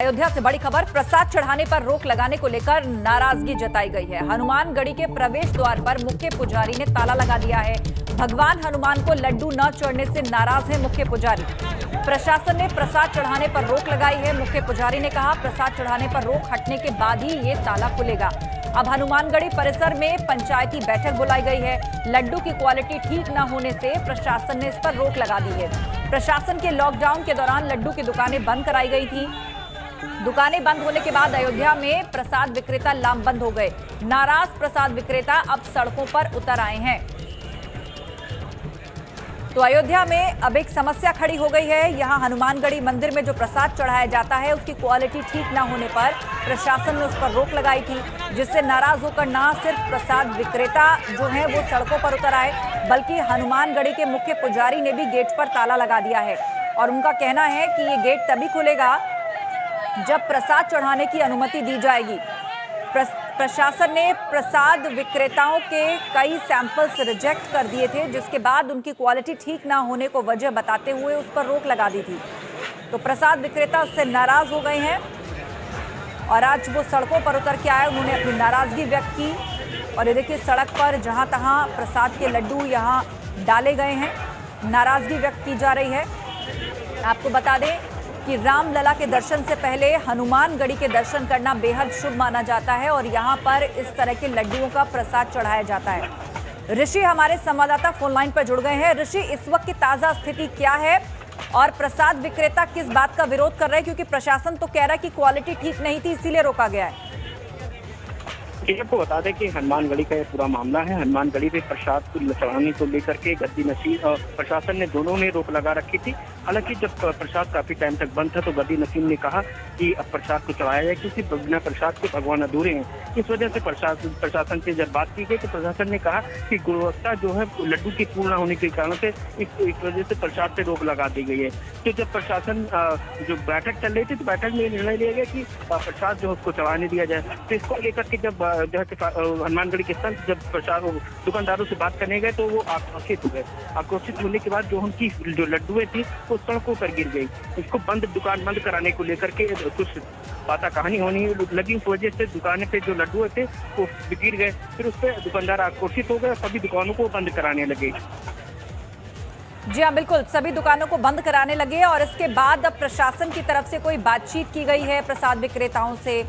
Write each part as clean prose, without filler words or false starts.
अयोध्या से बड़ी खबर, प्रसाद चढ़ाने पर रोक लगाने को लेकर नाराजगी जताई गई है। हनुमानगढ़ी के प्रवेश द्वार पर मुख्य पुजारी ने ताला लगा दिया है। भगवान हनुमान को लड्डू न चढ़ने से नाराज है मुख्य पुजारी। प्रशासन ने प्रसाद चढ़ाने पर रोक लगाई है। मुख्य पुजारी ने कहा, प्रसाद चढ़ाने पर रोक हटने के बाद ही ये ताला खुलेगा। अब हनुमानगढ़ी परिसर में पंचायती बैठक बुलाई गई है। लड्डू की क्वालिटी ठीक न होने से प्रशासन ने इस पर रोक लगा दी है। प्रशासन के लॉकडाउन के दौरान लड्डू की दुकानें बंद कराई गई थी। दुकानें बंद होने के बाद अयोध्या में प्रसाद विक्रेता लामबंद हो गए। नाराज प्रसाद विक्रेता अब सड़कों पर उतर आए हैं। तो अयोध्या में अब एक समस्या खड़ी हो गई है। यहां हनुमानगढ़ी मंदिर में जो प्रसाद चढ़ाया जाता है उसकी क्वालिटी ठीक ना होने पर प्रशासन ने उस पर रोक लगाई थी, जिससे नाराज होकर ना सिर्फ प्रसाद विक्रेता जो है वो सड़कों पर उतर आए, बल्कि हनुमानगढ़ी के मुख्य पुजारी ने भी गेट पर ताला लगा दिया है। और उनका कहना है कि ये गेट तभी खुलेगा जब प्रसाद चढ़ाने की अनुमति दी जाएगी। प्रशासन ने प्रसाद विक्रेताओं के कई सैंपल्स रिजेक्ट कर दिए थे, जिसके बाद उनकी क्वालिटी ठीक ना होने को वजह बताते हुए उस पर रोक लगा दी थी। तो प्रसाद विक्रेता उससे नाराज हो गए हैं और आज वो सड़कों पर उतर के आए। उन्होंने अपनी नाराजगी व्यक्त की और ये देखिए, सड़क पर जहां तहां प्रसाद के लड्डू यहां डाले गए हैं, नाराजगी व्यक्त की जा रही है। आपको बता दें कि रामलला के दर्शन से पहले हनुमानगढ़ी के दर्शन करना बेहद शुभ माना जाता है और यहाँ पर इस तरह के लड्डुओं का प्रसाद चढ़ाया जाता है। ऋषि हमारे संवाददाता फोन लाइन पर जुड़ गए हैं। ऋषि, इस वक्त की ताजा स्थिति क्या है और प्रसाद विक्रेता किस बात का विरोध कर रहे हैं, क्योंकि प्रशासन तो कह रहा है कि क्वालिटी ठीक नहीं थी इसीलिए रोका गया है। आपको बता दें कि हनुमानगढ़ी का ये पूरा मामला है। हनुमानगढ़ी में प्रसाद को चढ़ाने को लेकर के गद्दी नसीब और प्रशासन ने दोनों ने रोक लगा रखी थी। हालांकि जब प्रसाद काफी टाइम तक बंद था तो गद्दी नसीब ने कहा कि अब प्रसाद को चढ़ाया जाए, क्योंकि बिना प्रसाद के भगवान अधूरे हैं। इस वजह से प्रशासन से जब बात की गई तो प्रशासन ने कहा कि गुणवत्ता जो है लड्डू की पूर्ण होने के कारण से इस वजह से प्रसाद पे रोक लगा दी गई है। तो जब प्रशासन जो बैठक चल रही थी तो बैठक में निर्णय लिया गया कि प्रसाद जो उसको चढ़ाने दिया जाए। तो इसको लेकर के जब हनुमानगढ़ी के संत जब प्रसाद दुकानदारों से बात करने गए तो वो आक्रोशित हो गए। आक्रोशित होने के बाद जो उनकी जो लड्डुएं थी वो सड़कों पर गिर गई। इसको दुकान बंद कराने को लेकर के कुछ बात कहानी होनी लगी। उस वजह से दुकान पे जो लड्डुएं थे वो गिर गए। फिर उस पर दुकानदार आक्रोशित हो गए और सभी दुकानों को बंद कराने लगे। जी हाँ, बिल्कुल, सभी दुकानों को बंद कराने लगे और इसके बाद अब प्रशासन की तरफ से कोई बातचीत की गई है प्रसाद विक्रेताओं से?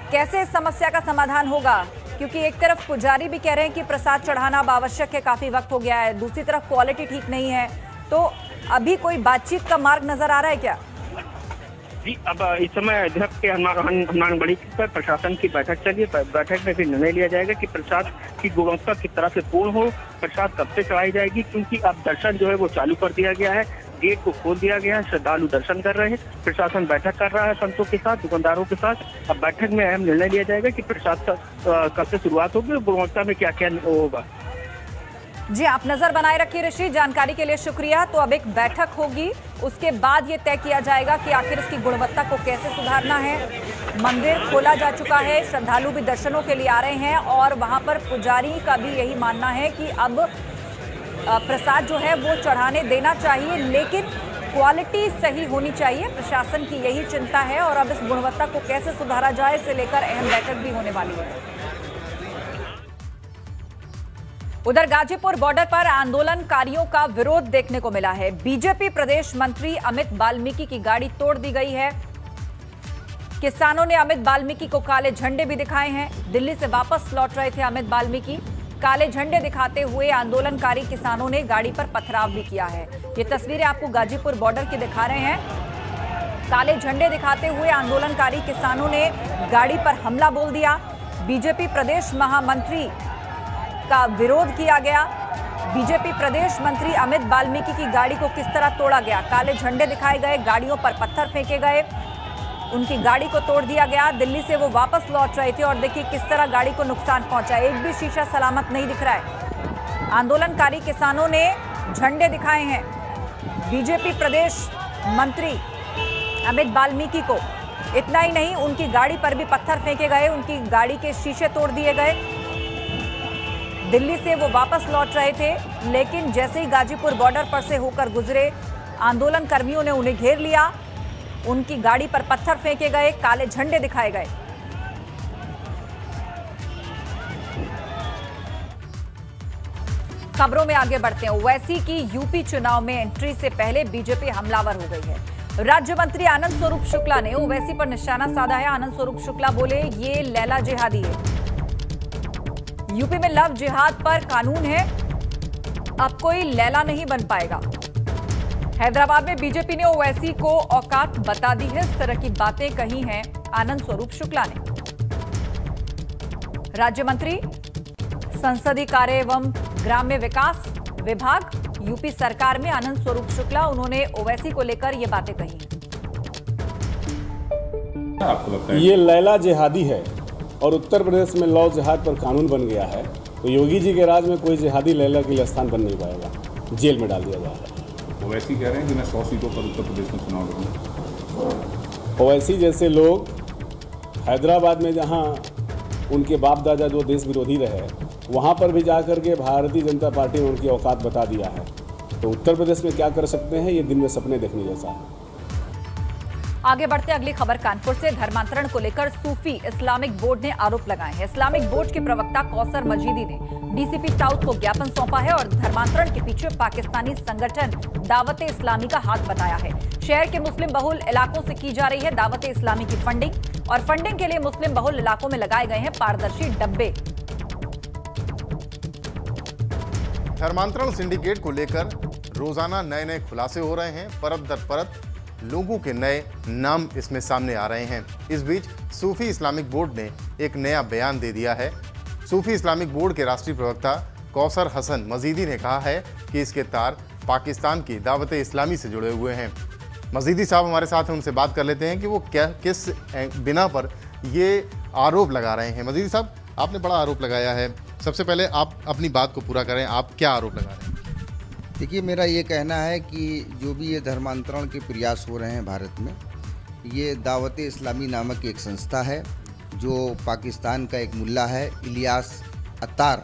कैसे इस समस्या का समाधान होगा, क्योंकि एक तरफ पुजारी भी कह रहे हैं कि प्रसाद चढ़ाना अब आवश्यक है, काफी वक्त हो गया है, दूसरी तरफ क्वालिटी ठीक नहीं है। तो अभी कोई बातचीत का मार्ग नजर आ रहा है क्या? जी, अब इस समय अध्यक्ष के हनुमानगढ़ी पर प्रशासन की बैठक चली है। बैठक में भी निर्णय लिया जाएगा कि प्रसाद की गुणवत्ता किस तरह से पूर्ण हो, प्रसाद कब से चढ़ाई जाएगी, क्योंकि अब दर्शन जो है वो चालू कर दिया गया है, गेट को खोल दिया गया है, श्रद्धालु दर्शन कर रहे हैं। प्रशासन बैठक कर रहा है संतों के साथ, दुकानदारों के साथ। अब बैठक में अहम निर्णय लिया जाएगा कि प्रसाद का कब से शुरुआत होगी और गुणवत्ता में क्या क्या होगा। जी, आप नजर बनाए रखिए ऋषि, जानकारी के लिए शुक्रिया। तो अब एक बैठक होगी, उसके बाद ये तय किया जाएगा कि आखिर इसकी गुणवत्ता को कैसे सुधारना है। मंदिर खोला जा चुका है, श्रद्धालु भी दर्शनों के लिए आ रहे हैं और वहां पर पुजारी का भी यही मानना है कि अब प्रसाद जो है वो चढ़ाने देना चाहिए, लेकिन क्वालिटी सही होनी चाहिए। प्रशासन की यही चिंता है और अब इस गुणवत्ता को कैसे सुधारा जाए इसे लेकर अहम बैठक भी होने वाली है। उधर गाजीपुर बॉर्डर पर आंदोलनकारियों का विरोध देखने को मिला है। बीजेपी प्रदेश मंत्री अमित बाल्मीकि की गाड़ी तोड़ दी गई है। किसानों ने अमित बाल्मीकि को काले झंडे भी दिखाए हैं। दिल्ली से वापस लौट रहे थे अमित बाल्मीकि। काले झंडे दिखाते हुए आंदोलनकारी किसानों ने गाड़ी पर पथराव भी किया है। ये तस्वीरें आपको गाजीपुर बॉर्डर की दिखा रहे हैं। काले झंडे दिखाते हुए आंदोलनकारी किसानों ने गाड़ी पर हमला बोल दिया। बीजेपी प्रदेश महामंत्री का विरोध किया गया। बीजेपी प्रदेश मंत्री अमित बाल्मीकि की गाड़ी को किस तरह तोड़ा गया, काले झंडे दिखाए गए, गाड़ियों पर पत्थर फेंके गए, उनकी गाड़ी को तोड़ दिया गया। दिल्ली से वो वापस लौट रहे थे और देखिए किस तरह गाड़ी को नुकसान पहुंचा, एक भी शीशा सलामत नहीं दिख रहा है। आंदोलनकारी किसानों ने झंडे दिखाए हैं बीजेपी प्रदेश मंत्री अमित बाल्मीकि को। इतना ही नहीं, उनकी गाड़ी पर भी पत्थर फेंके गए, उनकी गाड़ी के शीशे तोड़ दिए गए। दिल्ली से वो वापस लौट रहे थे, लेकिन जैसे ही गाजीपुर बॉर्डर पर से होकर गुजरे आंदोलन कर्मियों ने उन्हें घेर लिया, उनकी गाड़ी पर पत्थर फेंके गए, काले झंडे दिखाए गए। खबरों में आगे बढ़ते हैं। ओवैसी की यूपी चुनाव में एंट्री से पहले बीजेपी हमलावर हो गई है। राज्य मंत्री आनंद स्वरूप शुक्ला ने ओवैसी पर निशाना साधा है। आनंद स्वरूप शुक्ला बोले, ये लैला जिहादी है। यूपी में लव जिहाद पर कानून है, अब कोई लैला नहीं बन पाएगा। हैदराबाद में बीजेपी ने ओवैसी को औकात बता दी है। इस तरह की बातें कही हैं आनंद स्वरूप शुक्ला ने। राज्य मंत्री संसदीय कार्य एवं ग्राम्य विकास विभाग यूपी सरकार में आनंद स्वरूप शुक्ला, उन्होंने ओवैसी को लेकर ये बातें कही। आपको लगता है ये लैला जिहादी है और उत्तर प्रदेश में लव जिहाद पर कानून बन गया है, तो योगी जी के राज में कोई जिहादी लैला के लिए स्थान बन नहीं पाएगा, जेल में डाल दिया जाएगा। ओवैसी कह रहे हैं कि मैं 100 सीटों पर उत्तर प्रदेश में चुनाव लड़ूंगा। ओवैसी जैसे लोग हैदराबाद में जहां उनके बाप दादा जो देश विरोधी रहे, वहां पर भी जाकर के भारतीय जनता पार्टी ने उनकी औकात बता दिया है, तो उत्तर प्रदेश में क्या कर सकते हैं, ये दिन में सपने देखने जैसा है। आगे बढ़ते अगली खबर कानपुर से। धर्मांतरण को लेकर सूफी इस्लामिक बोर्ड ने आरोप लगाए हैं। इस्लामिक बोर्ड के प्रवक्ता कौसर मजीदी ने डीसीपी साउथ को ज्ञापन सौंपा है और धर्मांतरण के पीछे पाकिस्तानी संगठन दावत इस्लामी का हाथ बताया है। शहर के मुस्लिम बहुल इलाकों से की जा रही है दावत इस्लामी की फंडिंग, और फंडिंग के लिए मुस्लिम बहुल इलाकों में लगाए गए हैं पारदर्शी डब्बे। धर्मांतरण सिंडिकेट को लेकर रोजाना नए नए खुलासे हो रहे हैं। परत दर परत लोगों के नए नाम इसमें सामने आ रहे हैं। इस बीच सूफी इस्लामिक बोर्ड ने एक नया बयान दे दिया है। सूफी इस्लामिक बोर्ड के राष्ट्रीय प्रवक्ता कौसर हसन मजीदी ने कहा है कि इसके तार पाकिस्तान की दावत इस्लामी से जुड़े हुए हैं। मजीदी साहब हमारे साथ हैं, उनसे बात कर लेते हैं कि वो किस बिना पर ये आरोप लगा रहे हैं। मजीदी साहब, आपने बड़ा आरोप लगाया है, सबसे पहले आप अपनी बात को पूरा करें, आप क्या आरोप लगा रहे हैं? देखिए, मेरा ये कहना है कि जो भी ये धर्मांतरण के प्रयास हो रहे हैं भारत में, ये दावत इस्लामी नामक एक संस्था है जो पाकिस्तान का एक मुल्ला है इलियास अत्तार,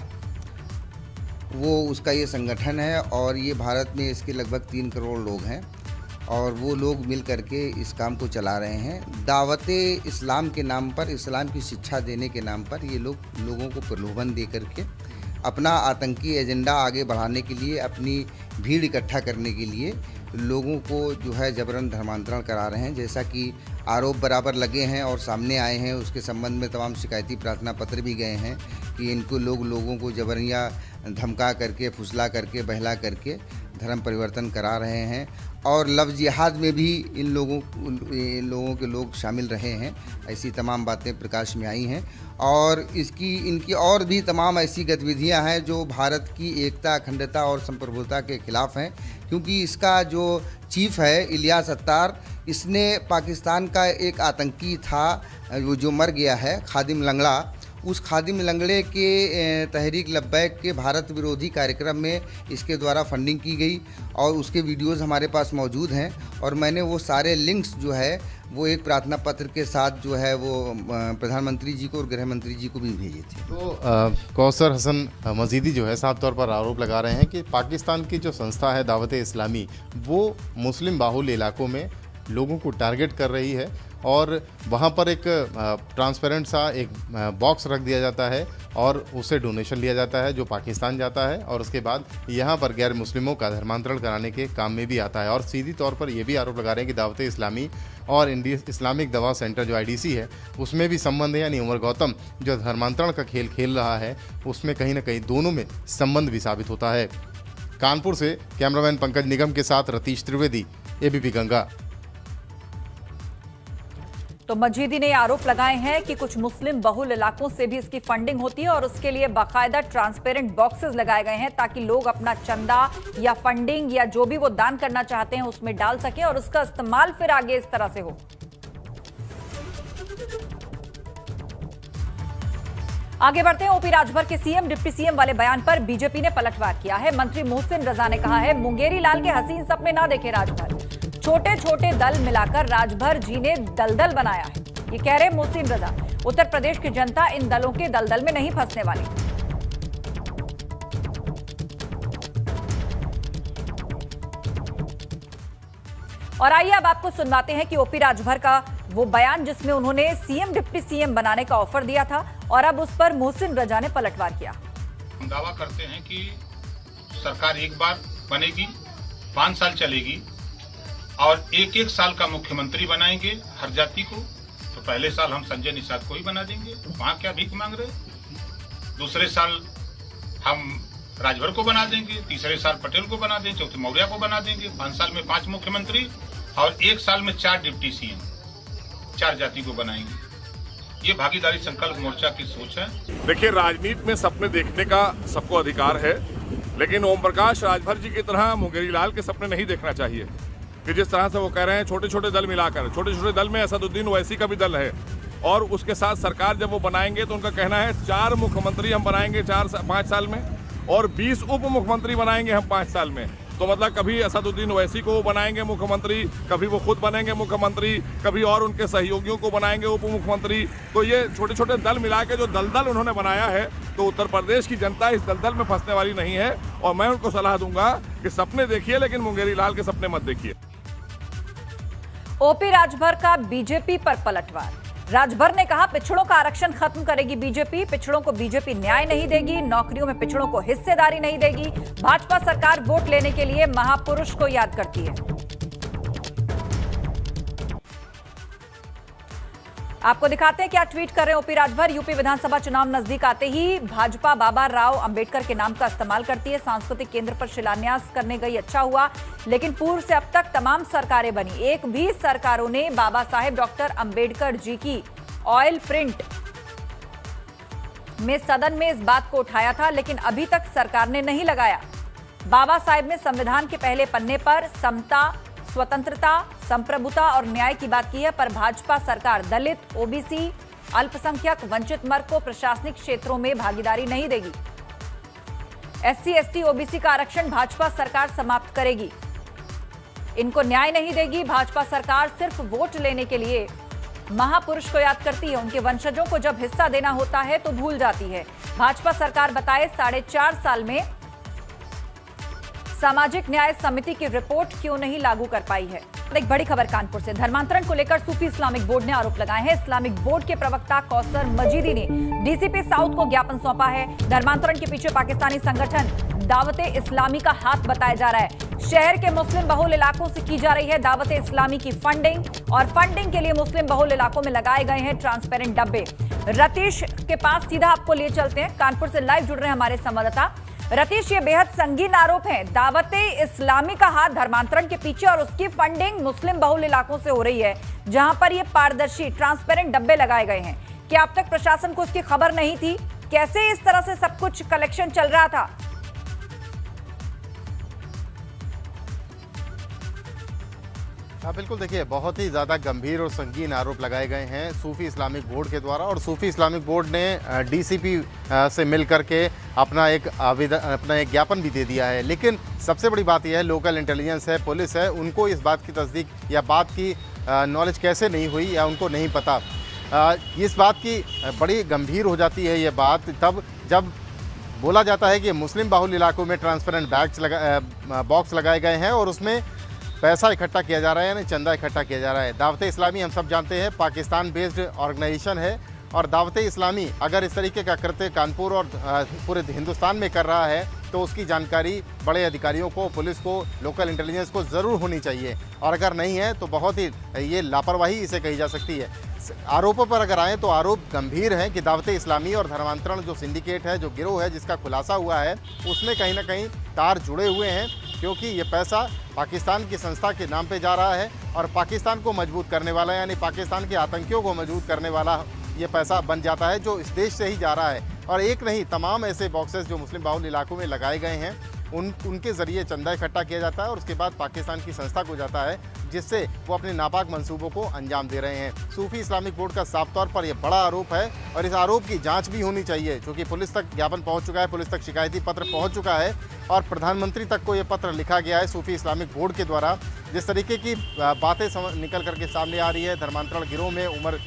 वो उसका ये संगठन है और ये भारत में इसके लगभग 3 करोड़ लोग हैं और वो लोग मिल करके इस काम को चला रहे हैं। दावत इस्लाम के नाम पर, इस्लाम की शिक्षा देने के नाम पर ये लोगों को प्रलोभन दे करके अपना आतंकी एजेंडा आगे बढ़ाने के लिए, अपनी भीड़ इकट्ठा करने के लिए लोगों को जो है जबरन धर्मांतरण करा रहे हैं। जैसा कि आरोप बराबर लगे हैं और सामने आए हैं, उसके संबंध में तमाम शिकायती प्रार्थना पत्र भी गए हैं कि इनको लोगों को जबरन धमका करके, फुसला करके, बहला करके धर्म परिवर्तन करा रहे हैं और लव जिहाद में भी इन लोगों के लोग शामिल रहे हैं। ऐसी तमाम बातें प्रकाश में आई हैं और इनकी और भी तमाम ऐसी गतिविधियां हैं जो भारत की एकता, अखंडता और संप्रभुता के खिलाफ हैं, क्योंकि इसका जो चीफ है इलियास अत्तार, इसने पाकिस्तान का एक आतंकी था वो जो मर गया है, खादिम लंगड़ा, उस खादिम लंगड़े के तहरीक लब्बैक के भारत विरोधी कार्यक्रम में इसके द्वारा फंडिंग की गई और उसके वीडियोस हमारे पास मौजूद हैं और मैंने वो सारे लिंक्स जो है वो एक प्रार्थना पत्र के साथ जो है वो प्रधानमंत्री जी को और गृह मंत्री जी को भी भेजे थे। तो कौसर हसन मजीदी जो है साफ तौर पर आरोप लगा रहे हैं कि पाकिस्तान की जो संस्था है दावत इस्लामी, वो मुस्लिम बाहुल इलाकों में लोगों को टारगेट कर रही है और वहाँ पर एक ट्रांसपेरेंट सा एक बॉक्स रख दिया जाता है और उससे डोनेशन लिया जाता है जो पाकिस्तान जाता है और उसके बाद यहाँ पर गैर मुस्लिमों का धर्मांतरण कराने के काम में भी आता है। और सीधी तौर पर ये भी आरोप लगा रहे हैं कि दावत इस्लामी और इस्लामिक दवा सेंटर जो IDC है उसमें भी संबंध है, यानी उमर गौतम जो धर्मांतरण का खेल खेल रहा है उसमें कहीं ना कहीं दोनों में संबंध भी साबित होता है। कानपुर से कैमरामैन पंकज निगम के साथ रतीश त्रिवेदी, ABP गंगा। तो मजीदी ने आरोप लगाए हैं कि कुछ मुस्लिम बहुल इलाकों से भी इसकी फंडिंग होती है और उसके लिए बाकायदा ट्रांसपेरेंट बॉक्सेस लगाए गए हैं ताकि लोग अपना चंदा या फंडिंग या जो भी वो दान करना चाहते हैं उसमें डाल सकें और उसका इस्तेमाल फिर आगे इस तरह से हो। आगे बढ़ते हैं। ओपी राजभर के CM डिप्टी CM वाले बयान पर बीजेपी ने पलटवार किया है। मंत्री मोहसिन रजा ने कहा है, मुंगेरी लाल के हसीन सपने ना देखे राजभर, छोटे छोटे दल मिलाकर राजभर जी ने दलदल बनाया है। ये कह रहे मोहसिन रजा। उत्तर प्रदेश की जनता इन दलों के दलदल में नहीं फंसने वाली। और आइए अब आपको सुनवाते हैं कि ओपी राजभर का वो बयान जिसमें उन्होंने सीएम डिप्टी सीएम बनाने का ऑफर दिया था और अब उस पर मोहसिन रजा ने पलटवार किया। हम दावा करते हैं कि सरकार एक बार बनेगी, 5 साल चलेगी और एक साल का मुख्यमंत्री बनाएंगे हर जाति को। तो पहले साल हम संजय निषाद को ही बना देंगे, वहाँ क्या भीख मांग रहे। दूसरे साल हम राजभर को बना देंगे, तीसरे साल पटेल को बना देंगे, चौथे मौर्य को बना देंगे। 5 साल में 5 मुख्यमंत्री और 1 साल में 4 डिप्टी सीएम, 4 जाति को बनाएंगे। ये भागीदारी संकल्प मोर्चा की सोच है। देखिए, राजनीति में सपने देखने का सबको अधिकार है, लेकिन ओम प्रकाश राजभर जी की तरह मुंगेरी लाल के सपने नहीं देखना चाहिए कि जिस तरह से वो कह रहे हैं छोटे छोटे दल मिलाकर। छोटे छोटे दल में असदुद्दीन ओवैसी का भी दल है और उसके साथ सरकार जब वो बनाएंगे तो उनका कहना है 4 मुख्यमंत्री हम बनाएंगे 5 साल में और 20 उप मुख्यमंत्री बनाएंगे हम 5 साल में। तो मतलब कभी असदुद्दीन ओवैसी को बनाएंगे मुख्यमंत्री, कभी वो खुद बनेंगे मुख्यमंत्री, कभी और उनके सहयोगियों को बनाएंगे उप मुख्यमंत्री। तो ये छोटे छोटे दल मिला के जो दलदल उन्होंने बनाया है, तो उत्तर प्रदेश की जनता इस दलदल में फंसने वाली नहीं है। और मैं उनको सलाह दूंगा कि सपने देखिए, लेकिन मुंगेरी लाल के सपने मत देखिए। ओपी राजभर का बीजेपी पर पलटवार। राजभर ने कहा पिछड़ों का आरक्षण खत्म करेगी बीजेपी, पिछड़ों को बीजेपी न्याय नहीं देगी, नौकरियों में पिछड़ों को हिस्सेदारी नहीं देगी। भाजपा सरकार वोट लेने के लिए महापुरुष को याद करती है। आपको दिखाते हैं क्या ट्वीट कर रहे हैं ओपी राजभर। यूपी विधानसभा चुनाव नजदीक आते ही भाजपा बाबा राव अंबेडकर के नाम का इस्तेमाल करती है। सांस्कृतिक केंद्र पर शिलान्यास करने गई, अच्छा हुआ, लेकिन पूर्व से अब तक तमाम सरकारें बनी, एक भी सरकारों ने बाबा साहेब डॉक्टर अंबेडकर जी की ऑयल प्रिंट में सदन में इस बात को उठाया था, लेकिन अभी तक सरकार ने नहीं लगाया। बाबा साहेब ने संविधान के पहले पन्ने पर समता, स्वतंत्रता, संप्रभुता और न्याय की बात की है, पर भाजपा सरकार दलित, ओबीसी, अल्पसंख्यक, वंचित वर्ग को प्रशासनिक क्षेत्रों में भागीदारी नहीं देगी। एससी, एसटी, ओबीसी का आरक्षण भाजपा सरकार समाप्त करेगी। इनको न्याय नहीं देगी। भाजपा सरकार सिर्फ वोट लेने के लिए महापुरुष को याद करती है, उनके वंशजों को जब हिस्सा देना होता है तो भूल जाती है। भाजपा सरकार बताए 4.5 साल में सामाजिक न्याय समिति की रिपोर्ट क्यों नहीं लागू कर पाई है। एक बड़ी खबर कानपुर से। धर्मांतरण को लेकर सूफी इस्लामिक बोर्ड ने आरोप लगाए हैं। इस्लामिक बोर्ड के प्रवक्ता कौसर मजीदी ने डीसीपी साउथ को ज्ञापन सौंपा है। धर्मांतरण के पीछे पाकिस्तानी संगठन दावते इस्लामी का हाथ बताया जा रहा है। शहर के मुस्लिम बहुल इलाकों से की जा रही है दावते इस्लामी की फंडिंग, और फंडिंग के लिए मुस्लिम बहुल इलाकों में लगाए गए हैं ट्रांसपेरेंट डब्बे। रतीश के पास सीधा आपको लिए चलते हैं। कानपुर से लाइव जुड़ रहे हैं हमारे संवाददाता रतीश। ये बेहद संगीन आरोप है, दावते इस्लामी का हाथ धर्मांतरण के पीछे और उसकी फंडिंग मुस्लिम बहुल इलाकों से हो रही है, जहां पर ये पारदर्शी ट्रांसपेरेंट डब्बे लगाए गए हैं। क्या अब तक प्रशासन को इसकी खबर नहीं थी? कैसे इस तरह से सब कुछ कलेक्शन चल रहा था? हाँ बिल्कुल, देखिए बहुत ही ज़्यादा गंभीर और संगीन आरोप लगाए गए हैं सूफी इस्लामिक बोर्ड के द्वारा, और सूफी इस्लामिक बोर्ड ने डीसीपी से मिल करके अपना एक ज्ञापन भी दे दिया है। लेकिन सबसे बड़ी बात यह है, लोकल इंटेलिजेंस है, पुलिस है, उनको इस बात की तस्दीक या बात की नॉलेज कैसे नहीं हुई या उनको नहीं पता। इस बात की बड़ी गंभीर हो जाती है ये बात तब जब बोला जाता है कि मुस्लिम बाहुल इलाकों में ट्रांसपेरेंट बॉक्स लगाए गए हैं और उसमें पैसा इकट्ठा किया जा रहा है, यानी चंदा इकट्ठा किया जा रहा है। दावते इस्लामी हम सब जानते हैं पाकिस्तान बेस्ड ऑर्गेनाइजेशन है, और दावते इस्लामी अगर इस तरीके का कृत्य कानपुर और पूरे हिंदुस्तान में कर रहा है तो उसकी जानकारी बड़े अधिकारियों को, पुलिस को, लोकल इंटेलिजेंस को ज़रूर होनी चाहिए, और अगर नहीं है तो बहुत ही ये लापरवाही इसे कही जा सकती है। आरोपों पर अगर आएँ तो आरोप गंभीर हैं कि दावते इस्लामी और धर्मांतरण जो सिंडिकेट है, जो गिरोह है जिसका खुलासा हुआ है, उसमें कहीं ना कहीं तार जुड़े हुए हैं, क्योंकि ये पैसा पाकिस्तान की संस्था के नाम पे जा रहा है और पाकिस्तान को मजबूत करने वाला, यानी पाकिस्तान के आतंकियों को मजबूत करने वाला ये पैसा बन जाता है, जो इस देश से ही जा रहा है। और एक नहीं, तमाम ऐसे बॉक्सेस जो मुस्लिम बाहुल इलाकों में लगाए गए हैं उनके ज़रिए चंदा इकट्ठा किया जाता है और उसके बाद पाकिस्तान की संस्था को जाता है, जिससे वो अपने नापाक मंसूबों को अंजाम दे रहे हैं। सूफी इस्लामिक बोर्ड का साफ तौर पर यह बड़ा आरोप है और इस आरोप की जांच भी होनी चाहिए, क्योंकि पुलिस तक ज्ञापन पहुंच चुका है, पुलिस तक शिकायती पत्र पहुंच चुका है और प्रधानमंत्री तक को ये पत्र लिखा गया है सूफी इस्लामिक बोर्ड के द्वारा। जिस तरीके की बातें निकल करके सामने आ रही है धर्मांतरण गिरोह में, उमर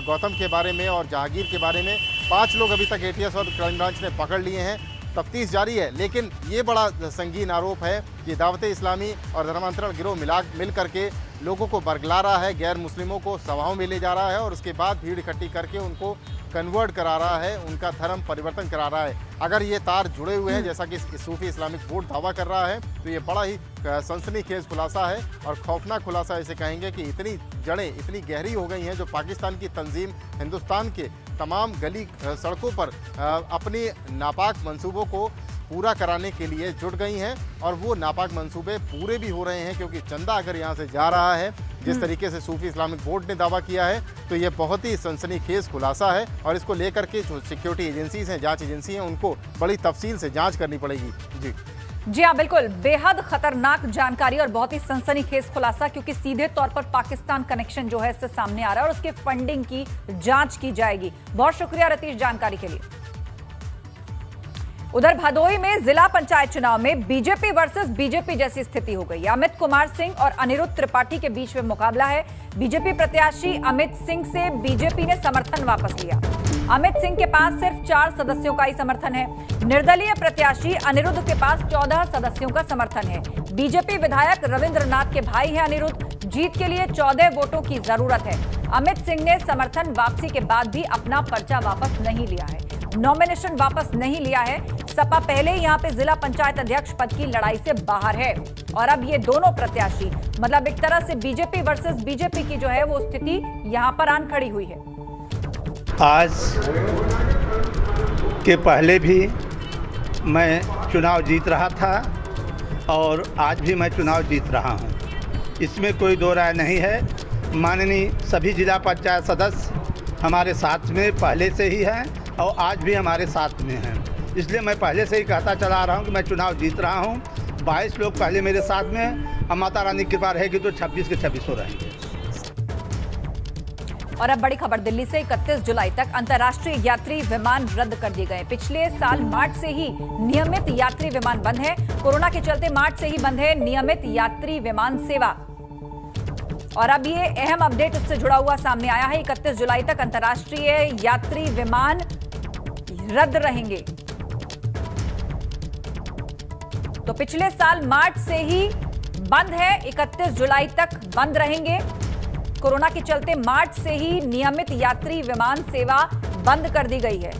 गौतम के बारे में और जहांगीर के बारे में, 5 लोग अभी तक एटीएस और क्राइम ब्रांच ने पकड़ लिए हैं, तफ्तीश जारी है। लेकिन ये बड़ा संगीन आरोप है कि दावते इस्लामी और धर्मांतरण गिरोह मिल करके लोगों को बरगला रहा है, गैर मुस्लिमों को सभाओं में ले जा रहा है और उसके बाद भीड़ इकट्ठी करके उनको कन्वर्ट करा रहा है, उनका धर्म परिवर्तन करा रहा है। अगर ये तार जुड़े हुए हैं जैसा कि सूफी इस्लामिक बोर्ड दावा कर रहा है, तो ये बड़ा ही सनसनीखेज खुलासा है और खौफनाक खुलासा इसे कहेंगे कि इतनी जड़ें इतनी गहरी हो गई हैं जो पाकिस्तान की तंजीम हिंदुस्तान के तमाम गली सड़कों पर अपनी नापाक मंसूबों को पूरा कराने के लिए जुट गई हैं और वो नापाक मंसूबे पूरे भी हो रहे हैं, क्योंकि चंदा अगर यहाँ से जा रहा है जिस तरीके से सूफी इस्लामिक बोर्ड ने दावा किया है, तो ये बहुत ही सनसनीखेज खुलासा है और इसको लेकर के जो सिक्योरिटी एजेंसीज हैं, जांच एजेंसी हैं, उनको बड़ी तफसील से जांच करनी पड़ेगी। जी हाँ, बिल्कुल बेहद खतरनाक जानकारी और बहुत ही सनसनीखेज खुलासा, क्योंकि सीधे तौर पर पाकिस्तान कनेक्शन जो है इससे सामने आ रहा है और उसके फंडिंग की जांच की जाएगी। बहुत शुक्रिया रतीश जानकारी के लिए। उधर भदोही में जिला पंचायत चुनाव में बीजेपी वर्सेस बीजेपी जैसी स्थिति हो गई। अमित कुमार सिंह और अनिरुद्ध त्रिपाठी के बीच में मुकाबला है। बीजेपी प्रत्याशी अमित सिंह से बीजेपी ने समर्थन वापस लिया। अमित सिंह के पास सिर्फ 4 सदस्यों का ही समर्थन है। निर्दलीय प्रत्याशी अनिरुद्ध के पास 14 सदस्यों का समर्थन है। बीजेपी विधायक रविंद्रनाथ के भाई हैं अनिरुद्ध। जीत के लिए 14 वोटों की जरूरत है। अमित सिंह ने समर्थन वापसी के बाद भी अपना पर्चा वापस नहीं लिया है, नॉमिनेशन वापस नहीं लिया है। सपा पहले ही यहां पे जिला पंचायत अध्यक्ष पद की लड़ाई से बाहर है और अब ये दोनों प्रत्याशी मतलब एक तरह से बीजेपी वर्सेस बीजेपी की जो है वो स्थिति यहां पर आन खड़ी हुई है। आज के पहले भी मैं चुनाव जीत रहा था और आज भी मैं चुनाव जीत रहा हूं, इसमें कोई दो राय नहीं है। माननीय सभी जिला पंचायत सदस्य हमारे साथ में पहले से ही हैं और आज भी हमारे साथ में हैं, इसलिए मैं पहले से ही कहता चला आ रहा हूं कि मैं चुनाव जीत रहा हूं। 22 लोग पहले मेरे साथ में, अब माता रानी की कृपा रहेगी तो 26 के 26 हो रहेंगे। और अब बड़ी खबर दिल्ली से। 31 जुलाई तक अंतर्राष्ट्रीय यात्री विमान रद्द कर दिए गए। पिछले साल मार्च से ही नियमित यात्री विमान बंद है। कोरोना के चलते मार्च से ही बंद है नियमित यात्री विमान सेवा। और अब ये अहम अपडेट उससे जुड़ा हुआ सामने आया है। 31 जुलाई तक अंतर्राष्ट्रीय यात्री विमान रद्द रहेंगे। तो पिछले साल मार्च से ही बंद है, 31 जुलाई तक बंद रहेंगे। कोरोना के चलते मार्च से ही नियमित यात्री विमान सेवा बंद कर दी गई है।